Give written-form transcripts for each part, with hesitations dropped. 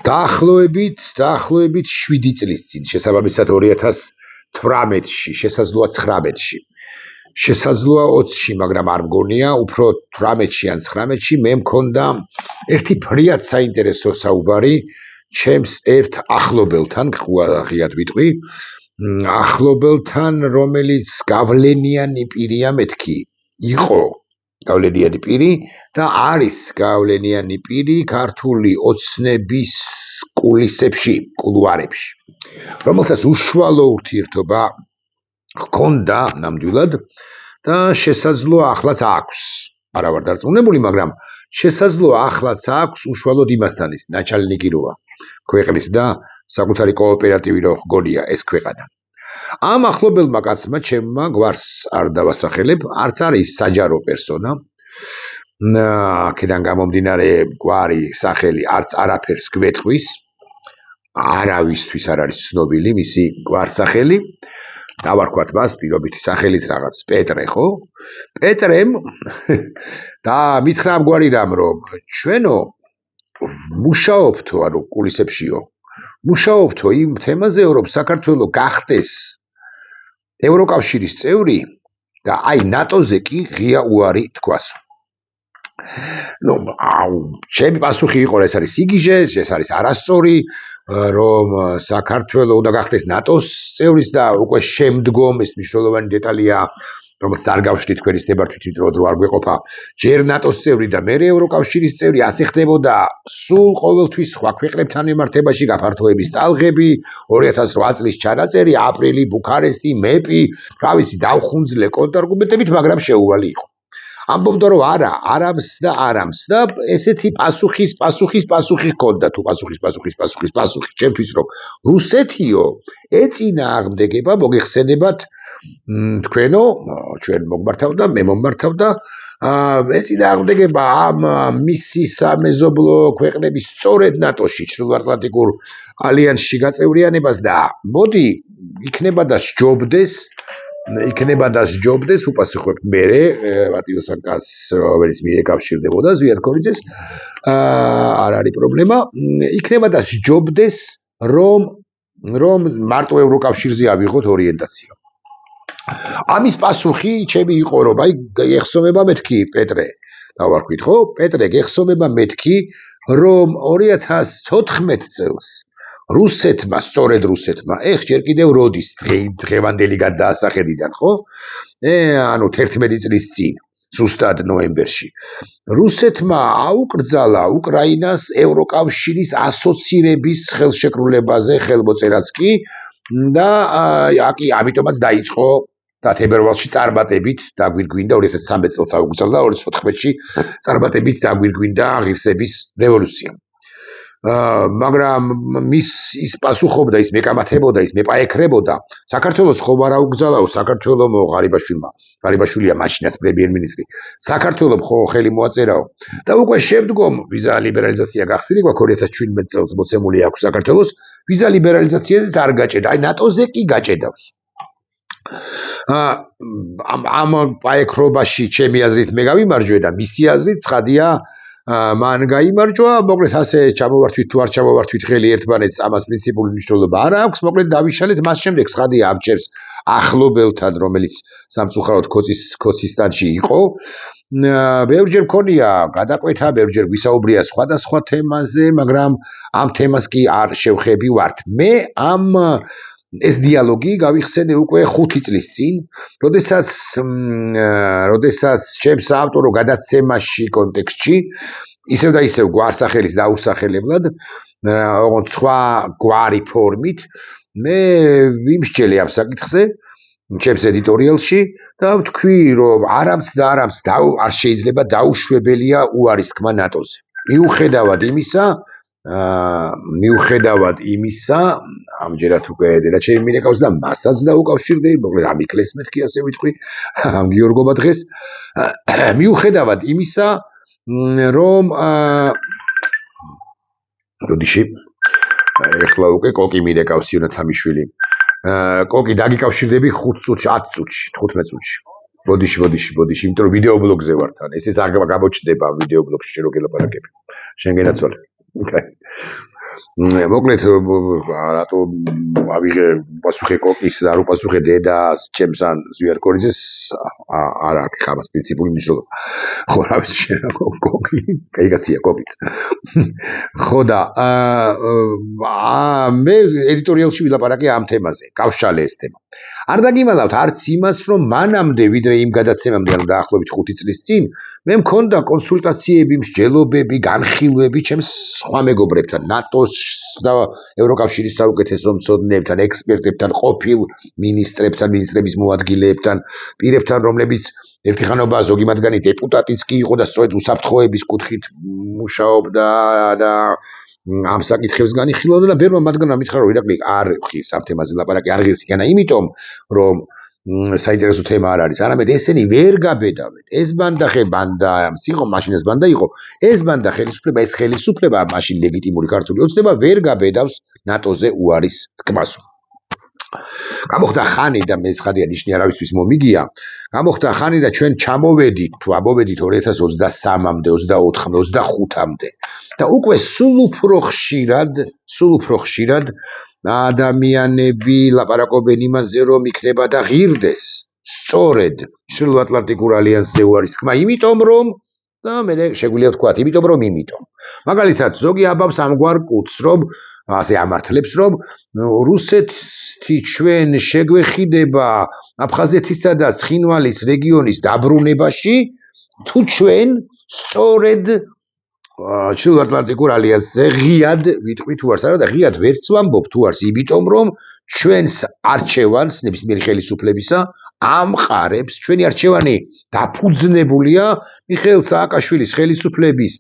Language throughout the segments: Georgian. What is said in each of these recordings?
დაახლოებით 7 წლის წინ, შესაბამისად 2018-ში, შესაძლოა 19-ში. შესაძლოა 20-ში, მაგრამ არ მგონია, უფრო 18-ში ან 19-ში მე მქონდა ერთი ფრიად საინტერესო საუბარი ჩემს ერთ ახლობელთან, ღიად ვიტყვი, ახლობელთან, რომელიც გავლენიანი პირია მეთქი, იყო გავლენიანი პირი და არის გავლენიანი პირი ქართული ოცნების კულისებში, კულუარებში, რომელსაც უშუალო ურთიერთობა ჰქონდა ნამდვილად და შესაძლოა ახლაც აქვს. არა ვარ დარწმუნებული, მაგრამ შესაძლოა ახლაც აქვს უშუალოდ იმასთან ის ნაჩალნიკი როა ქვეყნის და საკუთარი კოოპერატივი რო გონია ეს ქვეყანა. ამ ახლობელმა კაცმა ჩემმა გვარს არ დავასახელებ, არც არის საჯარო პერსონა. აქედან გამომდინარე გვარი, სახელი არც არაფერს გვეთყვის. არავისთვის არ არის ცნობილი მისი გვარსახელი. დავარქვათ მას პირობითი სახელით რაღაც პეტრე, ხო? პეტრემ და მითხრა ამგვარი რამ, რომ ჩვენო მუშაობთო, ანუ კულისებშიო, მუშაობთო იმ თემაზე, რომ საქართველო გახდეს ევროკავშირის წევრი და აი ნატოზე კი ღია უარი თქვას. ჩემი პასუხი იყო, ეს არის სიგიჟე, ეს არის არასწორი, რომ საქართველო უნდა გახდეს ნატოს წევრის და უკვე შემდგომ ეს მნიშვნელოვანი დეტალია, რომელსაც არ გავშლით თქვენი სტებართვით, იმიტომ რომ არ გვეყოფა ჯერ ნატოს წევრი და მერე ევროკავშირის წევრი, ასე ხდებოდა სულ ყოველთვის სხვა ქვეყნებთან მიმართებაში გაფართოების ტალღები, 2008 წლის ჩანაწერი, აპრილი, ბუქარესტი, მეპი, რა ვიცი, დავხუნძლე კონტრარგუმენტებით, მაგრამ შეუვალი იყო. ამბობდა რომ არამს და ესეთი პასუხი ჰქონდა თუ პასუხი ჩემთვის რომ რუსეთიო ეწინააღმდეგება მოგეხსენებათ თქვენო ჩვენ მოგმართავდა მე მომმართავდა ეწინააღმდეგება ამ მისი სამეზობლო ქვეყნების სწორედ ნატოში ჩრდილოატლანტიკურ ალიანსში გაწევრიანებას და მოდი იქნება და სჯობდეს უპასუხებ მერე პატიოსან კაცს რომელიც მიეკავშირდებოდა ზვიად ქორიძეს არ არის პრობლემა იქნება და სჯობდეს რომ მარტო ევროკავშირზე ავიღოთ ორიენტაცია ამის პასუხი ჩემი იყო რომ აი გეხსოვება მეთქი პეტრე დავარქვით ხო პეტრე გეხსოვება მეთქი რომ 2014 წელს რუსეთმა სწორედ რუსეთმა ეხ ჯერ კიდევ როდის დღევანდელი გადაასახედიდან ხო ანუ 11 წლის წინ ზუსტად ნოემბერში რუსეთმა აუკრძალა უკრაინას ევროკავშირის ასოცირების ხელშეკრულებაზე ხელმოწერაც კი და აკი ამიტომაც დაიწყო და თებერვალში წარმატებით დაგვირგვინდა 2013 წელს აუკრძალა 2014-ში წარმატებით დაგვირგვინდა ღირსების რევოლუცია მაგრამ მის ის პასუხობდა ის მეკამათებოდა ის მეპაექრებოდა საქართველოს ხომ არ აუკრძალაო საქართველოს ღარიბაშვილია მაშინაც პრემიერ-მინისტრი საქართველოს ხო ხელი მოაწერაო და უკვე შემდგომ ვიზა ლიბერალიზაცია გახსნილი გვაქვს 2017 წელს მოცემული აქვს საქართველოს ვიზა ლიბერალიზაციაზეც არ გაჭედა აი ნატოზე კი გაჭედავს ამ პაექრობაში ჩემი აზრით მე გავიმარჯვე და მისი აზრით ცხადია მან გაიმარჯვა, მოკლედ ასე ჩამოვართვით თუ არ ჩამოვართვით ხელი ერთმანეთს ამას პრინციპული მნიშვნელობა არ აქვს, მოკლედ დავიშალეთ მას შემდეგ ცხადია ამჩერს ახლობელთან, რომელიც სამწუხაროდ ქოცისტანში იყო. ბევრჯერ მქონია გადაკვეთა, ბევრჯერ ვისაუბრია სხვადასხვა თემაზე, მაგრამ ამ თემას კი არ შევხებივართ. მე ამ ეს დიალოგი გავიხსენე უკვე 5 წლის წინ, როდესაც ჩემს ავტორო გადაცემაში კონტექსტში ისევ და ისევ გვარსახელის დაუსახელებლად, ოღონდ სხვა გვარი ფორმით მე ვიმსჯელე ამ საკითხზე ჩემს ედიტორიალში და ვთქვი, რომ არამც არ შეიძლება დაუშვებელია უარის თქმა ნატოზე. მიუხედავად იმისა, ამჯერად უკვე დედა ჩემი მინეკავს და მასაც დაუკავშირდები, მოკლედ ამიკლეს მეთქი ასე ვიტყვი, ამ გიორგობა დღეს. მიუხედავად იმისა, რომ დოდიში ეხლა უკვე კოკი მინეკავს იონათამიშვილი. კოკი დაგიკავშირდები 5 წუთში, 10 წუთში, 15 წუთში. ბოდიში, იმიტომ რომ ვიდეო ბლოგზე ვარ თან. ესეც არ გამოჩნდება ვიდეო ბლოგში რო გელაპარაკები. შენ გენაცვალე. მოკლედ რატო ავიღე პასუხე კოკის და არ უპასუხე დედას ჩემს ან ზვიარკორიძეს არ აქვს ხამას პრინციპული მნიშვნელობა ხო რა ვიცი შენ კოკი კაიგაცია კოკიც ხო და მე ედიტორიალში ვილაპარაკე ამ თემაზე გავშალე ეს თემა არ დაგიმალავთ არც იმას რომ მანამდე ვიდრე იმ გადაცემამდე ანუ დაახლოებით 5 წლის წინ მე მქონდა კონსულტაციები მსჯელობები განხილვები ჩემს სხვა მეგობრებთან ნატოს და ევროკავშირის საუკეთესო მცოდნეებთან ექსპერტებთან ყოფილ მინისტრებთან მინისტრების მოადგილეებთან პირებთან რომლებიც ერთი ხანობა ზოგი მათგანი დეპუტატიც კი იყო და სწორედ უსაფრთხოების კუთხით მუშაობდა და ამ საკითხებს განიხილავდა და ბერმა მათგანმა მითხრა რომ ირაკლი არ ხის ამ თემაზე ლაპარაკი არ ღირს იქანა იმიტომ რომ საინტერესო თემა არ არის არამედ ესენი ვერ გაბედავენ ეს ბანდა იყო მაშინ ეს ბანდა იყო ეს ბანდა ხელისუფლება ეს ხელისუფლება მაშინ ლეგიტიმური ქართული ოცნება ვერ გაბედავს ნატოზე უარის თქმას გამოხდა ხანი და მე ცხადია ნიშნი არავისთვის მომიგია გამოხდა ხანი და ჩვენ ჩამოვედით თუ ამოვედით 2023-მდე 24-მდე 25-მდე და უკვე სულ უფრო ხშირად ადამიანები ლაპარაკობენ იმაზე რომ იქნება და ღირდეს სწორედ ჩრდილოატლანტიკურ ალიანსზე უარის თქმა იმიტომ რომ და მე შეგვიძლია ვთქვათ იმიტომ მაგალითად ზოგი აბავს ამგვარ კუთხს რომ ასე ამართლებს რომ რუსეთი ჩვენ შეგვეხიდება აფხაზეთისა და ცხინვალის რეგიონის დაბრუნებაში თუ ჩვენ სწორედ ჩრდილოატლანტიკურ ალიანსზე ღიად ვიტყვით თუ არს არა და ღიად ვერც ვამბობ თუ არს იმიტომ რომ ჩვენს არჩევანს ნებისმიერი ხელისუფლებისა ამყარებს ჩვენი არჩევანი დაფუძნებულია მიხეილ სააკაშვილის ხელისუფლების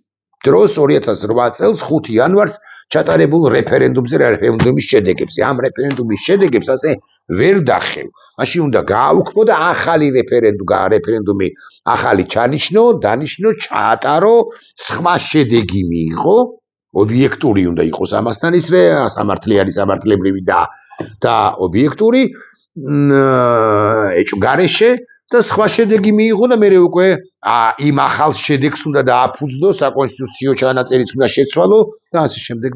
დროს 2008 წელს 5 იანვარს ჩატარებულ რეფერენდუმის შედეგებს ამ რეფერენდუმის შედეგებს ასე ვერ დახევ მაშინ უნდა გააუქმო და ახალი რეფერენდუმი ახალი დანიშნო ჩაატარო სხვა შედეგი მიიღო ობიექტური უნდა იყოს ამასთან ის სამართლებრივი და ობიექტური ეჭვგარეშე და სხვა შედეგი მიიღო და მე უკვე იმ ახალ შედეგს უნდა დააფუძნო საკონსტიტუციო ჩანაწერიც უნდა შეცვალო და ასე შემდეგ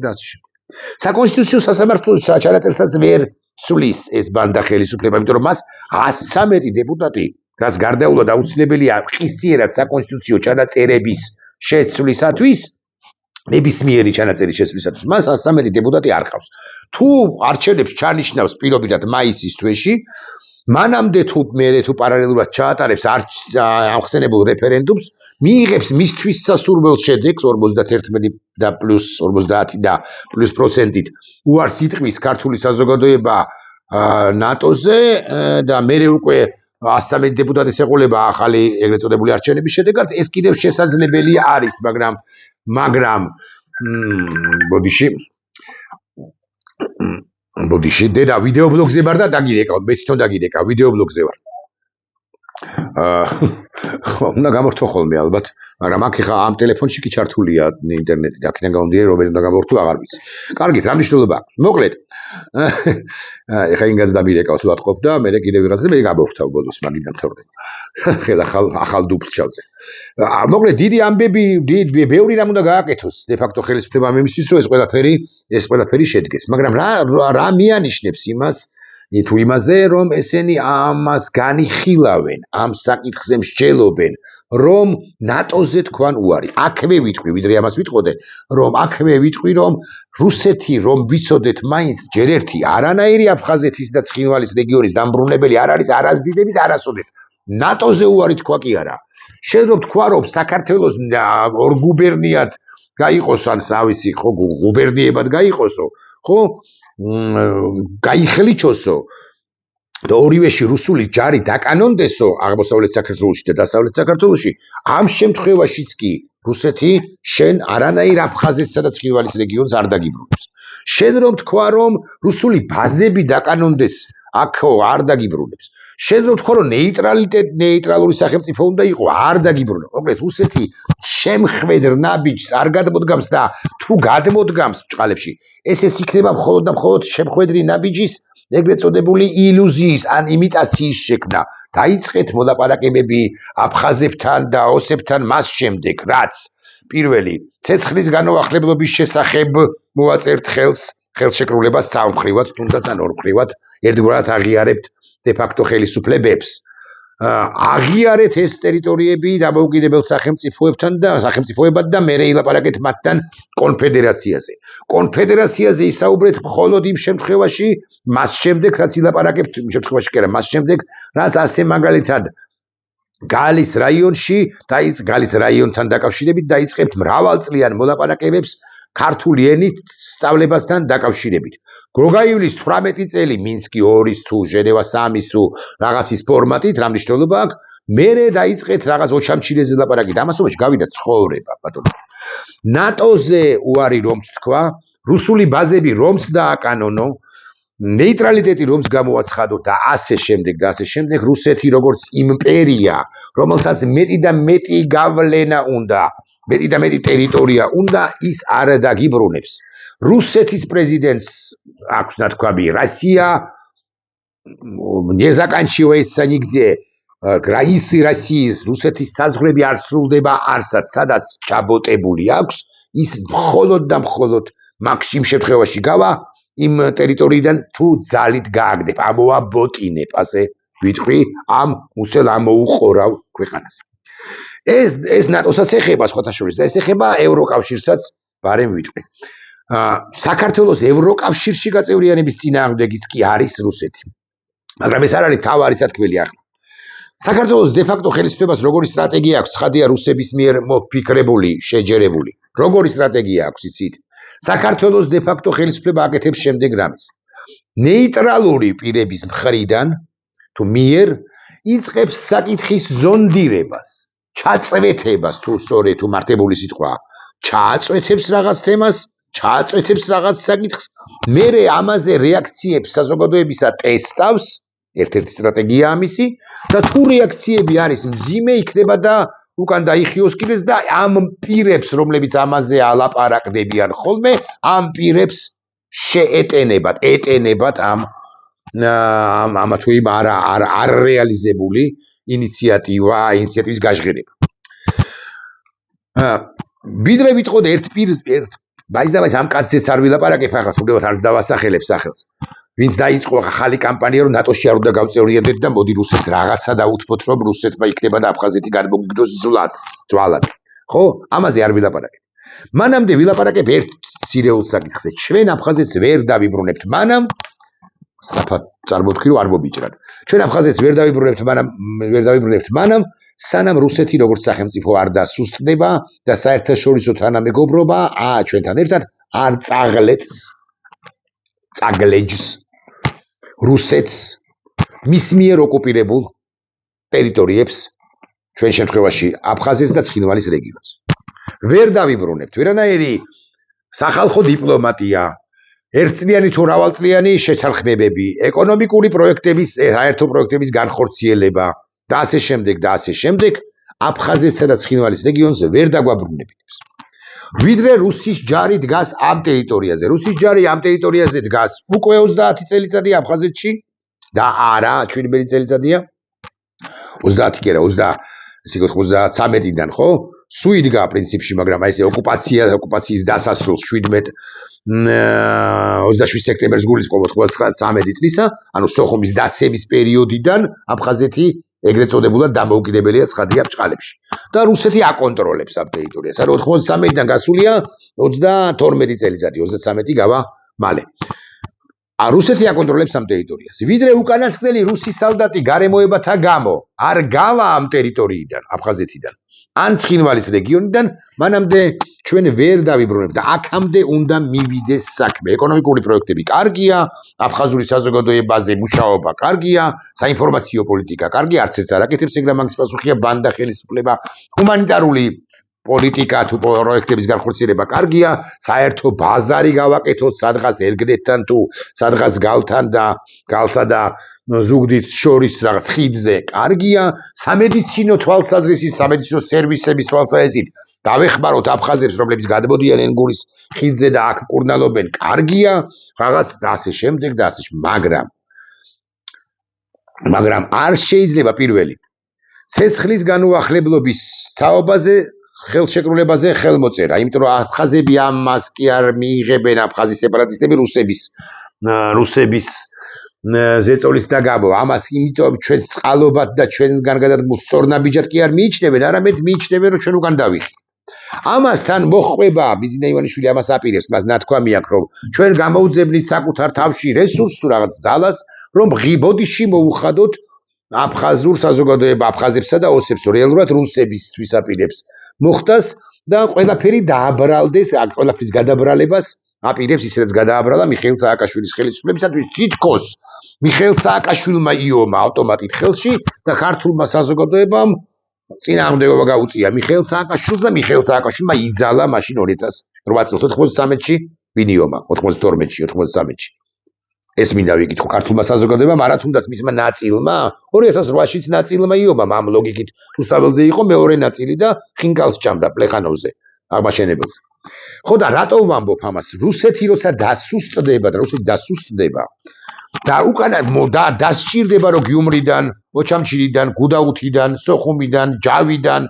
საკონსტიტუციო სასამართლოს ჩანაწერსაც ვერ ცვლის ეს ბანდა ხელისუფლება იმიტომ რომ მას 113 დეპუტატი რაც გარდაულა დაუცილებელია ყისიერად საკონსტიტუციო ჩანაწერების შეცვლისათვის ნებისმიერი ჩანაწერის შეცვლისათვის მას 113 დეპუტატი არ ყავს თუ არჩევნებს ჩანიშნავს პირობითად მაისის თვეში მანამდე თუ პარალელურად ჩაატარებს ამხსენებულ რეფერენდუმს მიიღებს მისთვის სასურველ შედეგს 51 და პლუს 50 და პლუს პროცენტით უარს იტყვის ქართული საზოგადოება ნატოზე და მე უკვე 113 დეპუტატის ეყოლება ახალი ეგრეთ წოდებული არჩევნების შედეგად ეს კიდევ შესაძლებელი არის მაგრამ ბოდიში დედა ვიდეო ბლოგზე ვარ და დაგირეკავ მე თვითონ დაგირეკავ ვიდეო ბლოგზე ვარ უნდა გამორთო ხოლმე ალბათ მაგრამ აქ ხა ამ ტელეფონში კი ჩართულია ინტერნეტი და აქედან გამომდინარე რომ უნდა გამორთო აღარ ვიცი კარგით რა მნიშვნელობა აქვს მოკლედ ეხა ინგაც დამირეკავ სულად ყოფ და მე კიდე ვიღაცა და მე გამორთავ ბოლოს მაგიდან თორემ ხელა ახალ დუბლს ჩავწე მოკლედ დიდი ამბები ბევრი რამ უნდა გააკეთოს დე ფაქტო ხელისუფლებამ იმისთვის რომ ეს ყველაფერი შედგეს მაგრამ რა მიანიშნებს იმაზე რომ ესენი ამას განიხილავენ ამ საკითხზე მსჯელობენ რომ ნატოზე თქვან უარი აქვე ვიტყვი ვიდრე ამას ვიტყოდე რომ აქვე ვიტყვი რომ რუსეთი რომ ვიცოდეთ მაინც ჯერ ერთი არანაირი აფხაზეთის და ცხინვალის რეგიონის დამბრუნებელი არ არის არასდიდების არასოდეს ნატოზე უარი თქვა კი არა შეიძლება თქვა რომ საქართველოს ორ გუბერნიად გაიყოს ან ავისი ხო გუბერნიებად გაიყოსო ხო გაიხლიჩოსო და ორივეში რუსული ჯარი დაკანონდესო აღმოსავლეთ საქართველოში და დასავლეთ საქართველოში ამ შემთხვევაშიც კი რუსეთი შენ არანაირ აფხაზეთსა და ცხინვალის რეგიონს არ დაგიბრუნებს შენ რომ თქვა რომ რუსული ბაზები დაკანონდეს აქო არ დაგიბრუნებს შენ რომ თქვა რომ ნეიტრალური სახელმწიფო უნდა იყო არ დაგიბრუნებს მოკლედ რუსეთი შემხვედრ ნაბიჯს არ გადმოდგამს და თუ გადმოდგამს ბჭყალებში ეს იქნება მხოლოდ და მხოლოდ შემხვედრი ნაბიჯის ეგრეთ წოდებული ილუზიის ან იმიტაციის შექმნა დაიწყეთ მოლაპარაკებები აფხაზებთან და ოსებთან მას შემდეგ რაც პირველი ცეცხლის განუახლებლობის შესახებ მოვაწერთ ხელშეკრულებას სამმხრივად, თუნდაც ან ორმხრივად, ერთგვარად აღიარებთ de facto ხელისუფლებებს. აღიარეთ ეს ტერიტორიები დამოუკიდებელ სახელმწიფოებთან და სახელმწიფოებად და მერე ილაპარაკეთ მათთან კონფედერაციაზე. კონფედერაციაზე ისაუბრეთ მხოლოდ იმ შემთხვევაში, მას შემდეგ, რაც ილაპარაკებთ, იმ შემთხვევაში კი არა, მას შემდეგ, რაც ასე მაგალითად გალის რაიონში, გალის რაიონთან დაკავშირებით დაიწყებთ მრავალწლიან მოლაპარაკებებს ქართული ენით სწავლებასთან დაკავშირებით. გროგაიულის 18 წელი მინსკი 2-ის თუ ჟენევა 3-ის თუ რაღაცის ფორმატით რა მნიშვნელობა აქვს? მერე დაიწყეთ რაღაც ოჩამჩილეზე ლაპარაკით. ამასობაში გავიდა ცხოვრება, ბატონო. ნატოზე უარი რომც თქვა, რუსული ბაზები რომც დააკანონო, ნეიტრალიტეტი რომც გამოაცხადო და ასე შემდეგ, რუსეთი როგორც იმპერია, რომელსაც მეტი და მეტი გავლენა უნდა, მეტი და მეტი ტერიტორია უნდა, ის არ დაგიბრუნებს. რუსეთის პრეზიდენტს აქვს ნათქვამი, Россия не заканчивается нигде. Границы России, რუსეთის საზღვრები არ სრულდება არსად, სადაც ჩაბოტებული აქვს, ის მხოლოდ და მხოლოდ მაქსიმ შემთხვევაში გავა იმ ტერიტორიიდან თუ ძალით გააგდებ, ამოაბოტინებ, ასე ვიტყვი, ამ უცელ ამოუყორავ ქვეყანას. ეს ნატოსაც ეხება სხვათა შორის და ეს ეხება ევროკავშირსაც, ბარემ ვიტყვი. საქართველოს ევროკავშირში გაწევრიანების წინააღმდეგიც კი არის რუსეთი. მაგრამ ეს არ არის თავარი სათქმელი ახლა. საქართველოს de facto ხელისუფლებას როგორი სტრატეგია აქვს, ცხადია რუსების მიერ მოფიქრებული, შეჯერებული. როგორი სტრატეგია აქვს, იცით? საქართველოს de facto ხელისუფლება აკეთებს შემდეგ რამეს. ნეიტრალური პირების მხრიდან თუ მიერ იწყებს საკითხის ზონდირებას, ჩაწვეთებას, თუ სწორედ თუ მართებული სიტყვა, ჩააწვეთებს რაღაც თემას, ჩააწვეთებს რაღაც საკითხს, მერე ამაზე რეაქციებს საზოგადოებისა ტესტავს, ერთ-ერთი სტრატეგია ამისი და თუ რეაქციები არის მძიმე, იქნება და უკან დაიხიოს კიდეც და ამ პირებს, რომლებიც ამაზე ალაპარაკდებიან ხოლმე, ამ პირებს ეტენებათ ამა თუ იმ არ რეალიზებული ინიციატივის გაჟღერება. ვიდრე ვიტყოდ ერთ პირს, ბაის ამ კაცზეც არ ვილაპარაკებ ახლა, თუნდაც არც დავასახელებ სახელს. ვინც დაიწყო ახალი კამპანია, რომ ნატოში არ უნდა გავწევრიანდეთ და მოდი რუსეთს რაღაცა დაუთმოთ, რომ რუსეთმა იქნება და აფხაზეთი გადმოგიგდოს ძვალად. ხო? ამაზე არ ვილაპარაკებ. მანამდე ვილაპარაკებ ერთ ცირეულ საკითხზე. ჩვენ აფხაზეთს ვერ დავიბრუნებთ მანამ, სწრაფად წარმოთქვი, რომ არ მობიჭრად. ჩვენ აფხაზეთს ვერ დავიბრუნებთ მანამ, სანამ რუსეთი როგორც სახელმწიფო არ დასუსტდება და საერთაშორისო თანამეგობრობა ჩვენთან ერთად არ წაგლეჯს რუსეთს მის მიერ ოკუპირებულ ტერიტორიებს, ჩვენ შემთხვევაში აფხაზეთს და ცხინვალის რეგიონს. ვერ დავიბრუნებთ, ვერანაირი სახალხო დიპლომატია, ერთწლიანი თუ მრავალწლიანი შეთანხმებები, ეკონომიკური პროექტების, საერთო პროექტების განხორციელება და ასე შემდეგ, აფხაზეთსა და ცხინვალის რეგიონს ვერ დაგვაბრუნებინებს. ვიდრე რუსის ჯარი დგას ამ ტერიტორიაზე. რუსის ჯარი ამ ტერიტორიაზე დგას უკვე 30 წელიწადია აფხაზეთში და არა 17 წელიწადია. 30 კი არა, 33-დან, ხო? სუიდგა პრინციპში, მაგრამ აი ესე ოკუპაციის დასასრულს 27 სექტემბერს გულისხმობთ 13 წლისა, ანუ სოხუმის დაცემის პერიოდიდან აფხაზეთი ეგრეთ წოდებულად დამოუკიდებელია ცხადია ბჭყალებში. და რუსეთი აკონტროლებს ამ ტერიტორიას. ანუ 93-დან გასულია 32 წელიწადი, 33 გავა მალე. რუსეთი აკონტროლებს ამ ტერიტორიას. ვიდრე უკანასკნელი რუსი სალდატი გარემოებათა გამო არ გავა ამ ტერიტორიიდან, აფხაზეთიდან, ან ცხინვალის რეგიონიდან, მანამდე ჩვენ ვერ დავიბრუნებთ და აქამდე უნდა მივიდეს საქმე. ეკონომიკური პროექტები კარგია, აფხაზური საზოგადოებაზე მუშაობა კარგია, საინფორმაციო პოლიტიკა კარგია, არც ერთს არ აკეთებს, ეგრე მაგის პასუხია ბანდა ხელისუფლება, ჰუმანიტარული პოლიტიკა თუ პროექტების განხორციელება კარგია, საერთო ბაზარი გავაკეთოთ სადღაც ერგნეთთან თუ სადღაც გალსა და ზუგდიდ შორის რაღაც ხიდზე კარგია, სამედიცინო თვალსაზრისით, სამედიცინო სერვისების თვალსაზრისით დავეხმაროთ აფხაზებს, რომლებიც გადმოდიან ენგურის ხიდზე და აქ მკურნალობენ, კარგია, რაღაც და ასე შემდეგ, მაგრამ არ შეიძლება პირველი ცეცხლის განუახლებლობის თაობაზე ხელშეკრულებაზე ხელმოწერა, იმიტომ რომ აფხაზები ამას კი არ მიიღებენ აფხაზის სეპარატისტები რუსების ზეწოლის და გამო ამას იმიტომ ჩვენ წყალობად და ჩვენგან გადადგმულ სწორნაბიჯად კი არ მიიჩნევენ, არამედ მიიჩნევენ რომ ჩვენ უკან დავიხით. ამასთან მოხვება ბიზნა ივანიშვილი ამას აპირებს, მას ნათქვამი აქვს რომ ჩვენ გამოუძებნით საკუთარ თავში რესურსს თუ რაღაც ძალას, რომ ბოდიში მოუხადოთ აფხაზურ საზოგადოება აფხაზებსა და ოსებს რეალურად რუსებისთვის აპირებს მოხდას და ყველაფერი დააბრალდეს, ყველაფრის გადაბრალებას აპირებს ისედაც გადააბრალა მიხეილ სააკაშვილის ხელისუფლებისათვის თითქოს მიხეილ სააკაშვილმა იომა ავტომატით ხელში და ქართულმა საზოგადოებამ წინააღმდეგობა გაუწია მიხეილ სააკაშვილს და მიხეილ სააკაშვილმა იძალა მაშინ 2008 წელს 93-ში ვინ იომა 92-ში 93-ში ეს მინდა ვიკითხო ქართულმა საზოგადოებამ არა თუნდაც მისმა ნაწილმა 2008-შიც ნაწილმა იომამ ამ ლოგიკით რუსთაველზე იყო მეორე ნაწილი და ხინკალს ჭამდა პლეხანოვზე აღმაშენებელზე ხო და რატო ვამბობ ამას რუსეთი როცა დასუსტდება და უკანა დასჭირდება რომ გიუმრიდან მოჩამჩირიდან გუდაუთიდან სოხუმიდან ჯავიდან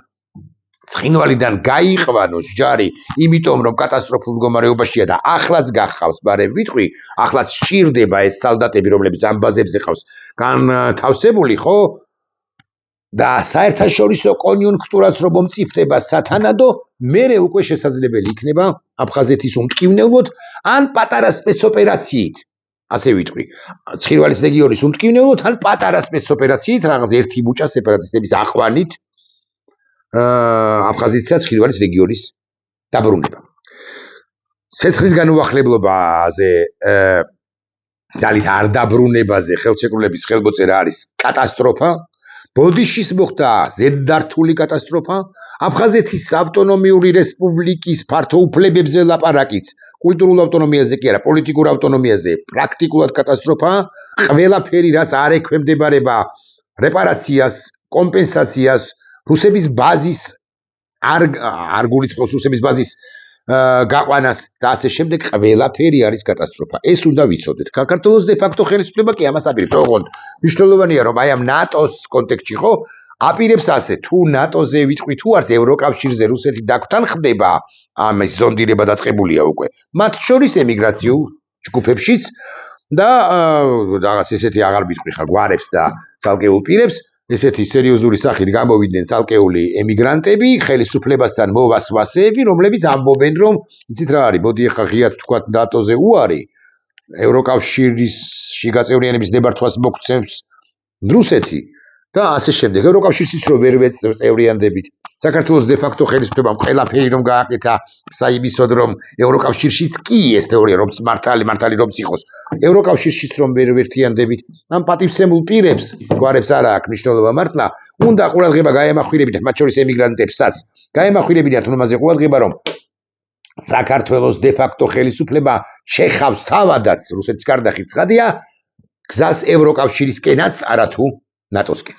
ცხინვალიდან გაიყვანოს ჯარი იმიტომ რომ კატასტროფულ მდგომარეობაშია და ახლაც გახავს ბარემ ვიტყვი ახლაც სჭირდება ეს სალდატები რომლებიც ამ ბაზებზე ყავს განთავსებული ხო და საერთაშორისო კონიუნქტურაც რომ მომწიფდება სათანადო მერე უკვე შესაძლებელი იქნება აფხაზეთის უმტკივნეულოდ ან პატარა სპეცოპერაციით ასე ვიტყვი ცხინვალის რეგიონის უმტკივნეულოდ ან პატარა სპეცოპერაციით რაღაც ერთი მუჭა სეპარატისტების აყვანით აფხაზეთისა და ცხინვალის რეგიონის დაბრუნება. ცეცხლის განუახლებლობაზე ძალით არ დაბრუნებაზე ხელშეკრულების ხელმოწერა არის კატასტროფა. ბოდიშის მოხდა ზედდართული კატასტროფა. აფხაზეთის ავტონომიური რესპუბლიკის ფართოუფლებებზე ლაპარაკიც კულტურულ ავტონომიაზე კი არა, პოლიტიკურ ავტონომიაზე პრაქტიკულად კატასტროფა. ყველაფერი რაც არ ექვემდებარება რეპარაციას, კომპენსაციას რუსების ბაზის არ გულისხმობს რუსების ბაზის გაყვანას და ასე შემდეგ ყველაფერი არის კატასტროფა. ეს უნდა ვიცოდეთ. საქართველოს დე ფაქტო ხელისუფლება კი ამას აპირებს. ოღონდ მნიშვნელოვანია რომ აი ამ ნატოს კონტექსტში ხო აპირებს ასე თუ ნატოზე ვიტყვი თუ არც ევროკავშირზე რუსეთი დაგთანხმდება ამის ზონდირება დაწყებულია უკვე. მათ შორის ემიგრაციულ ჯგუფებშიც და რაღაც ესეთი აღარ ვიტყვი ხა გვარებს და ცალკეულ პირებს ესეთი სერიოზული სახით გამოვიდნენ ცალკეული ემიგრანტები ხელისუფლებასთან მოვასვასეები რომლებიც ამბობენ რომ იცით რა არის მოდი ახლა ღიად თქვათ ნატოზე უარი ევროკავშირში გაწევრიანების ნებართვას მოგცემს რუსეთი და ასე შემდეგ ევროკავშირშიც რომ ვერ წევრიანდებით საქართველოს დე ფაქტო ხელისუფლებამ ყველაფერი რომ გააკეთა საიმისოდ რომ ევროკავშირშიც კი ეს თეორია რომ მართალი რომც იყოს ევროკავშირშიც რომ ვერ ვერთიანდებით ამ პატივცემულ პირებს გვარებს არა აქვს მნიშვნელობა მართლა უნდა ყურადღება გაემახვილებინათ მათ შორის ემიგრანტებსაც გაემახვილებინათ უმაზე ყურადღება რომ საქართველოს დე ფაქტო ხელისუფლება შეხავს თავადაც რუსეთის კარდახით ცხადია გზას ევროკავშირისკენაც არათუ ნატოსკენ.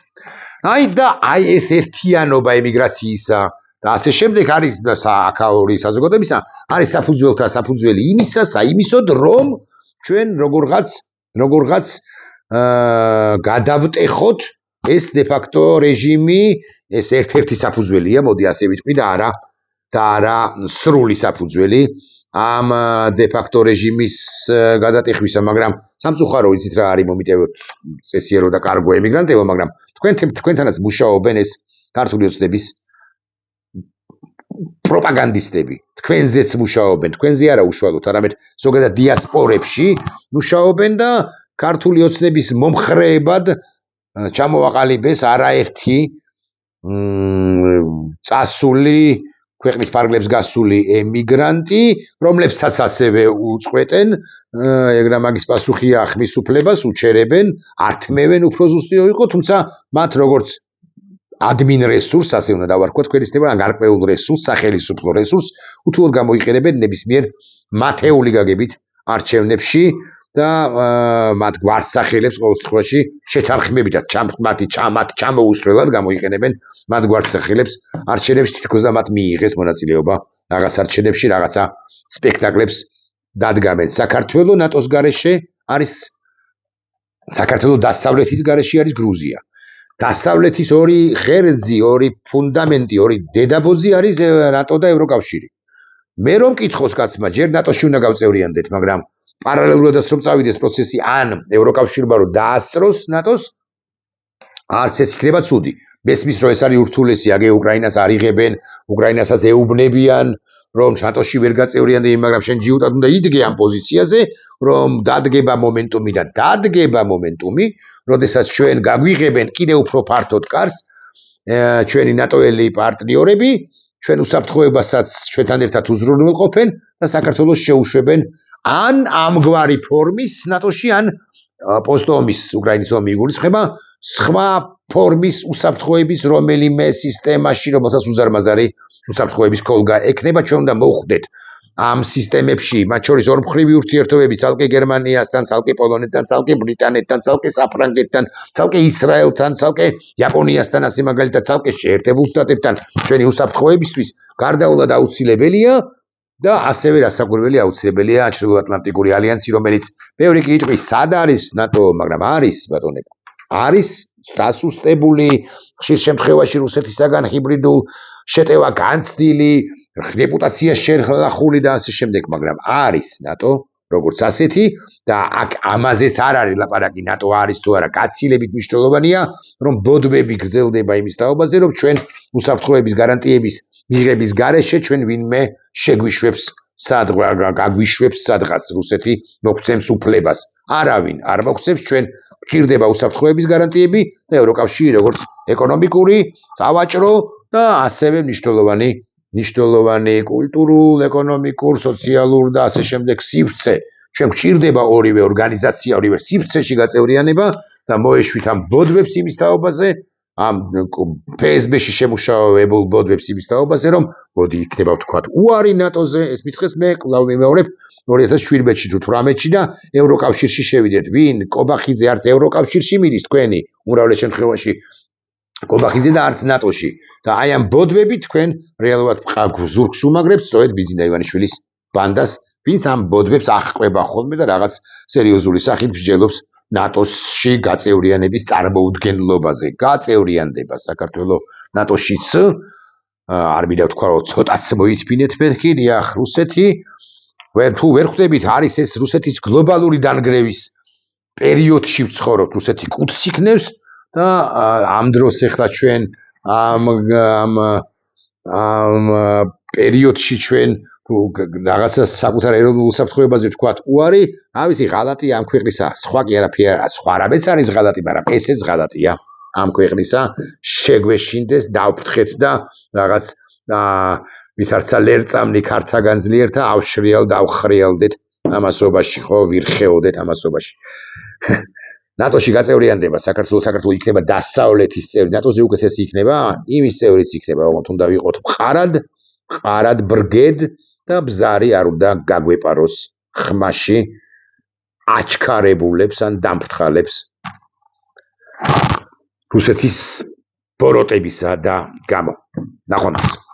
აი ეს ერთიანობა ემიგრაციისა და ასე შემდეგ არის აქაური საზოგადოებისა არის საფუძველი იმისა საიმისოდ რომ ჩვენ როგორღაც გადავტეხოთ ეს დე ფაქტო რეჟიმი ეს ერთ-ერთი საფუძველია მოდი ასე ვიტყვი და არა სრული საფუძველი ამ დე ფაქტო რეჟიმის გადატეხვისა, მაგრამ სამწუხარო იცით რა არის მომიტევოთ წესიერო და კარგო ემიგრანტებო, მაგრამ თქვენთანაც მუშაობენ ეს ქართული ოცნების პროპაგანდისტები. თქვენზეც მუშაობენ, თქვენზე არა უშუალოდ, არამედ ზოგადად დიასპორებში მუშაობენ და ქართული ოცნების მომხრეებად ჩამოაყალიბეს არაერთი წასული ქვეყნის ფარგლებს გასული ემიგრანტი, რომლებსაც ასევე უწყვეტენ, ეგრა მაგის პასუხია ხმის უფლებას, უჩერებენ, ართმევენ უფრო ზუსტიო იყო, თუმცა მათ როგორც ადმინ რესურსს, ასე უნდა დავარქვათ, ქვენისთება გარკვეულ რესურსს, სახელისუფლო რესურსს, უთუოდ გამოიყენებენ ნებისმიერ მათეული გაგებით არჩევნებში და მათ გვარსახელებს ყოველ შემთხვევაში შეთანხმებითაც მათ ჩამოუსწრებლად გამოიყენებენ მათ გვარსახელებს არჩევნებში თითქოს და მათ მიიღეს მონაწილეობა რაღაც არჩევნებში რაღაცა სპექტაკლებს დადგამენ. საქართველოს ნატოს გარეშე არის საქართველოს დასავლეთის გარეშე არის გრუზია დასავლეთის ორი ღერძი, ორი ფუნდამენტი, ორი დედაბოძი არის ნატო და ევროკავშირი. მე რომ მკითხოს კაცმა, ჯერ ნატოში უნდა გავწევრიანდეთ, მაგრამ პარალელურადაც რომ წავიდეს პროცესი, ან ევროკავშირმა რომ დაასწროს ნატოს, არც ეს იქნება ცუდი. მესმის რომ ეს არის ურთულესი, აგე უკრაინას არიღებენ, უკრაინასაც ეუბნებიან, რომ ნატოში ვერ გაწევრიანდება, მაგრამ შენ ჯიუტად უნდა იდგე ამ პოზიციაზე, რომ დადგება მომენტუმი და დადგება მომენტუმი, როდესაც ჩვენ გაგვიღებენ კიდევ უფრო ფართოდ კარს, ჩვენი ნატოელი პარტნიორები, ჩვენ უსაფრთხოებასაც ჩვენთან ერთად უზრუნველყოფენ და საქართველოს შეუშვებენ ან ამგვარი ფორმის ნატოში, ან პოსტომის უკრაინის ომი იგულისხმება, სხვა ფორმის უსაფრთხოების რომელიმე სისტემაში, რომელსაც უზარმაზარი უსაფრთხოების ქოლგა ექნება, ჩვენ უნდა მოვხვდეთ ამ სისტემებში, მათ შორის ორმხრივი ურთიერთობები, ცალკე გერმანიასთან, ცალკე პოლონეთთან, ცალკე ბრიტანეთთან, ცალკე საფრანგეთთან, ცალკე ისრაელთან, ცალკე იაპონიასთან, ასე მაგალითად, ცალკე შეერთებულ შტატებთან, ჩვენი უსაფრთხოებისთვის გარდაულად აუცილებელია და ასევე რასაკვირველი აუცილებელია ჩრდილოატლანტიკური ალიანსი, რომელიც ბევრი კი იტყვის, სად არის ნატო, მაგრამ არის ბატონებო. არის დასუსტებული, ხშირ შემთხვევაში რუსეთისაგან ჰიბრიდულ შეტევა განცდილი, რეპუტაცია შერხული და ასე შემდეგ, მაგრამ არის ნატო როგორც ასეთი და აქ ამაზეც არ არის ლაპარაკი, ნატო არის თუ არა, გაცილებით მნიშვნელოვანია, რომ ბოდბები გრძელდება იმის თაობაზე, რომ ჩვენ უსაფრთხოების გარანტიების მიღების გარეშე ჩვენ ვინმე შეგვიშვებს გაგვიშვებს სადღაც რუსეთი მოგცემს უფლებას. არავინ არ მოგცემს, ჩვენ გვჭირდება უსაფრთხოების გარანტიები და ევროკავშირი როგორც ეკონომიკური, სავაჭრო და ასევე მნიშვნელოვანი კულტურულ, ეკონომიკურ, სოციალურ და ასე შემდეგ სივრცე. ჩვენ გვჭირდება ორივე ორგანიზაცია, ორივე სივრცეში გაწევრიანება და მოეშვით ამ ბოდბებს იმის თაობაზე, ამ PSB-ში შემუშავებულ ბოდბებს იმის თაობაზე, რომ მოდი იქნება ვთქვათ უარი ნატოზე, ეს მითხრეს მე კვლავ მიმეორებ 2017-ში თუ 18-ში და ევროკავშირში შევიდეთ. ვინ კობახიძე არც ევროკავშირში მიდის თქვენი უმრავლეს შემთხვევაში კობახიძე და არც ნატოში. და აი ამ ბოდბები თქვენ რეალურად ზურგს უმაგრებთ სწორედ ბიძინა ივანიშვილის ბანდას, ვინც ამ ბოდბებს აღყვება ხოლმე და რაღაც სერიოზული სახით მსჯელობს ნატოში გაწევრიანების წარმოუდგენლობაზე. გაწევრიანდება საქართველოს ნატოშიც, არ მინდა ვთქვა, რომ ცოტაც მოითმინეთ მეთქი, დიახ, რუსეთი თუ ვერ ხვდებით, არის ეს რუსეთის გლობალური დანგრევის პერიოდში ვცხოვრობთ, რუსეთი კუდს იქნევს და ამ დროს ახლა ჩვენ ამ პერიოდში ჩვენ რაღაცა საკუთარ ეროვნულ უსაფრთხოებაზე ვთქვათ უარი, ავისი ღალატი ამ ქვეყნისა, სხვა კი არაფერი არა, სხვა არაბეთს არის ღალატი, მაგრამ ესეც ღალატია ამ ქვეყნისა, შეგვეშინდეს, დავფრთხეთ და რაღაც ვითარცა ლერწამნი ქართაგან ძლიერთა ავშრიალ დავხრიალდეთ ამასობაში, ხო, ვირხეოდეთ ამასობაში. ნატოში გაწევრიანდება საქართველოს იქნება დასავლეთის წევრი, ნატოზე უკეთესი იქნება, იმის წევრიც იქნება, ოღონდ უნდა ვიყოთ მყარად ბრგედ და ბზარი არ უნდა გაგვეპაროს ხმაში აჩქარებულებს ან დამფრთხალებს რუსეთის ბოროტებისა და გამო. ნახვამდის.